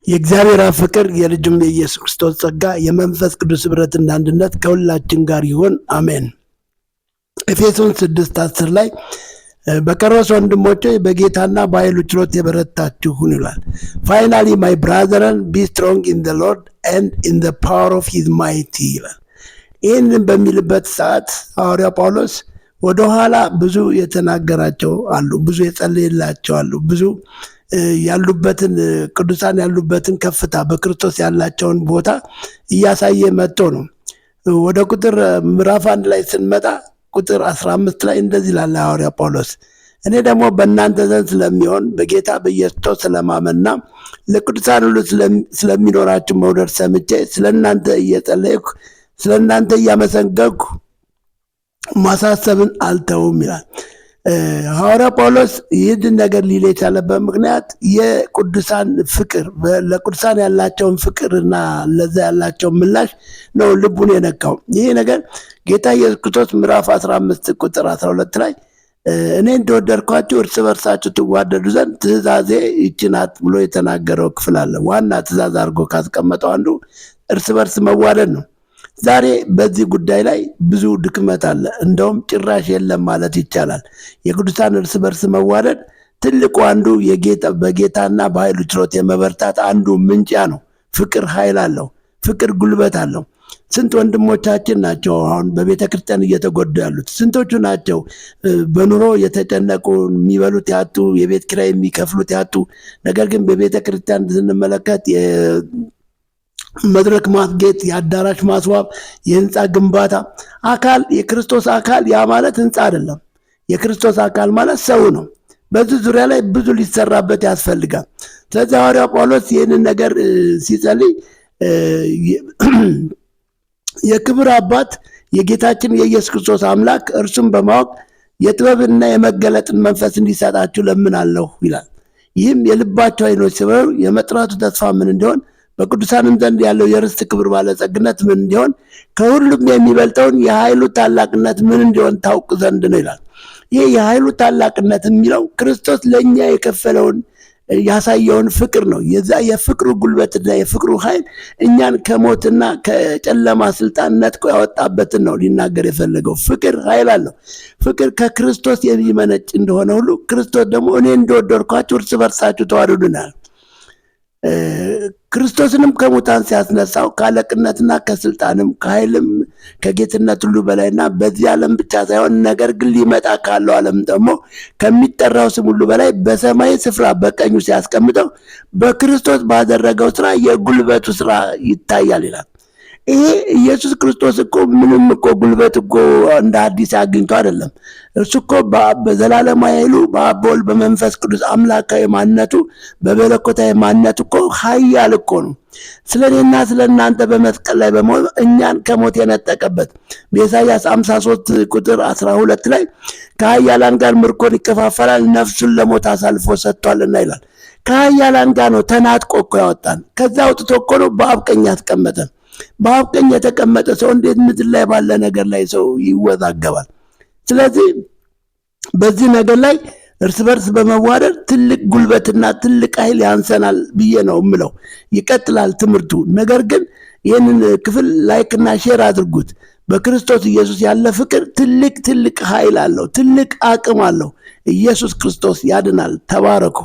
የእግዚአብሔር ፍቅር የልጁም የኢየሱስ ክርስቶስ ጸጋ የመንፈስ ቅዱስ ኅብረትና አንድነት ከሁላችን ጋር ይሁን አሜን። ኤፌሶን 6:10 ላይ በቀረስ ወንድሞቼ በጌታና በኃይሉ ችሎት የበረታችሁ ሁኑ ይላል። ፋይናሊ ማይ ብራዘርን ቢ ስትሮንግ ኢን ዘ ሎርድ ኤንድ ኢን ዘ ፓወር ኦፍ ሂዝ ማይቲ ይላል። ይህንን በሚልበት ሰዓት ሐዋርያ ጳውሎስ ወደኋላ ብዙ የተናገራቸው አሉ፣ ብዙ የጸለየላቸው አሉ፣ ብዙ ያሉበትን ቅዱሳን ያሉበትን ከፍታ በክርስቶስ ያላቸውን ቦታ እያሳየ መጥቶ ነው። ወደ ቁጥር ምዕራፍ 1 ላይ ስንመጣ ቁጥር 15 ላይ እንደዚህ ይላል ሐዋርያ ጳውሎስ፣ እኔ ደግሞ በእናንተ ዘንድ ስለሚሆን በጌታ በኢየሱስ ስለማመንና ለቅዱሳን ሁሉ ስለሚኖራችሁ መውደድ ሰምቼ ስለእናንተ እየጸለይኩ ስለእናንተ እያመሰገንኩ ማሳሰብን አልተውም ይላል። ሐዋርያ ጳውሎስ ይህንን ነገር ሊል የቻለበት ምክንያት የቅዱሳን ፍቅር ለቅዱሳን ያላቸውን ፍቅርና ለዛ ያላቸውን ምላሽ ነው ልቡን የነካው። ይሄ ነገር ጌታ ኢየሱስ ክርስቶስ ምዕራፍ 15 ቁጥር 12 ላይ እኔ እንደወደድኳችሁ እርስ በርሳችሁ ትዋደዱ ዘንድ ትእዛዜ ይህች ናት ብሎ የተናገረው ክፍል አለ። ዋና ትእዛዝ አድርጎ ካስቀመጠው አንዱ እርስ በርስ መዋደድ ነው። ዛሬ በዚህ ጉዳይ ላይ ብዙ ድክመት አለ፣ እንደውም ጭራሽ የለም ማለት ይቻላል። የቅዱሳን እርስ በርስ መዋደድ ትልቁ አንዱ በጌታና በኃይሉ ችሎት የመበርታት አንዱ ምንጭ ነው። ፍቅር ኃይል አለው፣ ፍቅር ጉልበት አለው። ስንት ወንድሞቻችን ናቸው አሁን በቤተ ክርስቲያን እየተጎዱ ያሉት? ስንቶቹ ናቸው በኑሮ የተጨነቁ፣ የሚበሉት ያጡ፣ የቤት ኪራይ የሚከፍሉት ያጡ? ነገር ግን በቤተ ክርስቲያን ስንመለከት መድረክ ማስጌጥ፣ የአዳራሽ ማስዋብ፣ የህንፃ ግንባታ አካል የክርስቶስ አካል ያ ማለት ህንፃ አይደለም። የክርስቶስ አካል ማለት ሰው ነው። በዚህ ዙሪያ ላይ ብዙ ሊሰራበት ያስፈልጋል። ስለዚህ ሐዋርያው ጳውሎስ ይህንን ነገር ሲጸልይ የክብር አባት የጌታችን የኢየሱስ ክርስቶስ አምላክ እርሱም በማወቅ የጥበብና የመገለጥን መንፈስ እንዲሰጣችሁ ለምናለሁ ይላል። ይህም የልባቸው ዓይኖች ሲበሩ የመጥራቱ ተስፋ ምን እንዲሆን በቅዱሳንም ዘንድ ያለው የርስት ክብር ባለጸግነት ምን እንዲሆን ከሁሉም የሚበልጠውን የኃይሉ ታላቅነት ምን እንዲሆን ታውቅ ዘንድ ነው ይላል። ይህ የኃይሉ ታላቅነት የሚለው ክርስቶስ ለእኛ የከፈለውን ያሳየውን ፍቅር ነው። የዛ የፍቅሩ ጉልበትና የፍቅሩ ኃይል እኛን ከሞትና ከጨለማ ስልጣን ነጥቆ ያወጣበትን ነው ሊናገር የፈለገው። ፍቅር ኃይል አለው። ፍቅር ከክርስቶስ የሚመነጭ እንደሆነ ሁሉ ክርስቶስ ደግሞ እኔ እንደወደድኳችሁ እርስ በርሳችሁ ተዋደዱናል። ክርስቶስንም ከሙታን ሲያስነሳው ከአለቅነትና ከስልጣንም ከኃይልም ከጌትነት ሁሉ በላይና በዚህ ዓለም ብቻ ሳይሆን ነገር ግን ሊመጣ ካለው ዓለም ደግሞ ከሚጠራው ስም ሁሉ በላይ በሰማይ ስፍራ በቀኙ ሲያስቀምጠው በክርስቶስ ባደረገው ስራ የጉልበቱ ስራ ይታያል ይላል። ይሄ ኢየሱስ ክርስቶስ እኮ ምንም እኮ ጉልበት እኮ እንደ አዲስ አግኝቶ አይደለም። እርሱ እኮ በዘላለማዊ ኃይሉ በአብ በወልድ በመንፈስ ቅዱስ አምላካዊ ማንነቱ በመለኮታዊ ማንነቱ እኮ ኃያል እኮ ነው። ስለኔና ስለእናንተ በመስቀል ላይ በመሆን እኛን ከሞት የነጠቀበት በኢሳይያስ 53 ቁጥር 12 ላይ ከኃያላን ጋር ምርኮን ይከፋፈላል፣ ነፍሱን ለሞት አሳልፎ ሰጥቷልና ይላል። ከኃያላን ጋር ነው ተናጥቆ እኮ ያወጣን። ከዛ አውጥቶ እኮ ነው በአብ ቀኝ ያስቀመጠን። በአብ ቀኝ የተቀመጠ ሰው እንዴት ምድር ላይ ባለ ነገር ላይ ሰው ይወዛገባል? ስለዚህ በዚህ ነገር ላይ እርስ በርስ በመዋደድ ትልቅ ጉልበትና ትልቅ ኃይል ያንሰናል ብዬ ነው የምለው። ይቀጥላል ትምህርቱ። ነገር ግን ይህንን ክፍል ላይክና ሼር አድርጉት። በክርስቶስ ኢየሱስ ያለ ፍቅር ትልቅ ኃይል አለው፣ ትልቅ አቅም አለው። ኢየሱስ ክርስቶስ ያድናል። ተባረኩ።